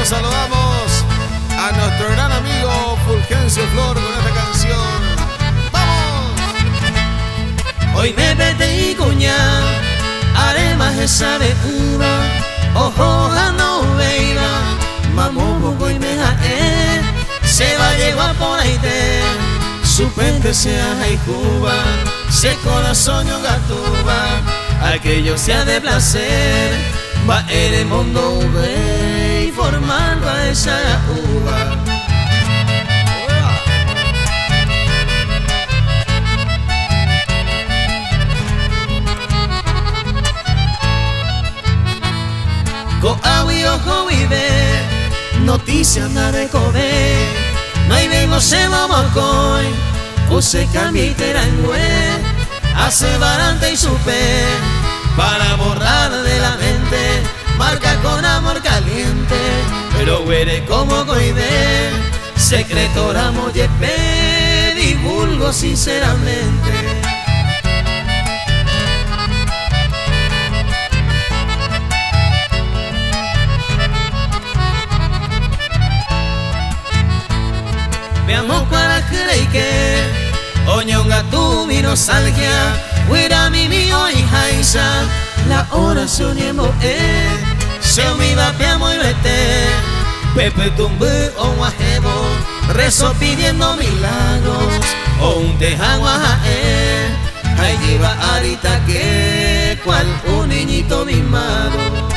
momento saludamos a nuestro gran amigo Fulgencio Flor con esta canción. ¡Vamos! Hoy me vete y cuña, haré más esa de uva, ojo no veira, mamu poco y me jae, se va a llevar por ahí te, su pente sea y Cuba, se corazón yo gatuba, aquello sea de placer, va el mundo ve y formando a esa uva. Coahui ojo vive, noticias nada de comer, no hay vengo se vamos coy, o se cambia y te la hace barante y supe, para borrar de la mente, marca con amor caliente, pero huele como coide, secreto ramo yepe, divulgo sinceramente. Veamos para que oñonga tu mi nostalgia, huira mi mío y jaisa, la oración y emo se olvida piamo y vete, pepe tumbe o guajebo, rezo pidiendo milagros, o un tejano ahí lleva ahorita que cual un niñito mimado.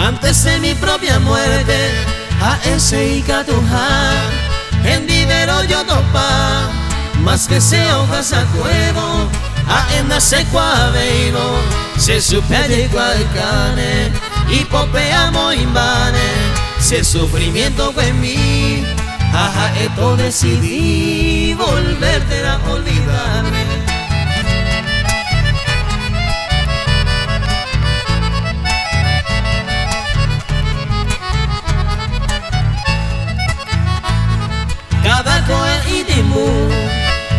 Antes de mi propia muerte, a ese y catuja, en vivero yo topa, más que se hojas a cuevo, a en nace cuaveiro, se supere cual cane, y popeamo imbane, se sufrimiento fue en mí, ajá, esto decidí volverte a olvidarme. Cada coel y timú,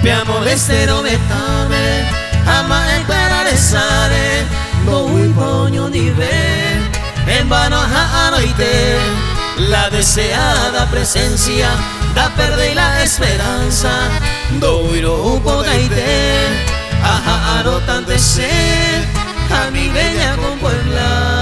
piamo estero betame, ama el perarezare, no un poño ni ve, en vano a anoite, la deseada presencia, da perder la esperanza, do huiro un podaite, aja arotante se, a mi bella con Puebla.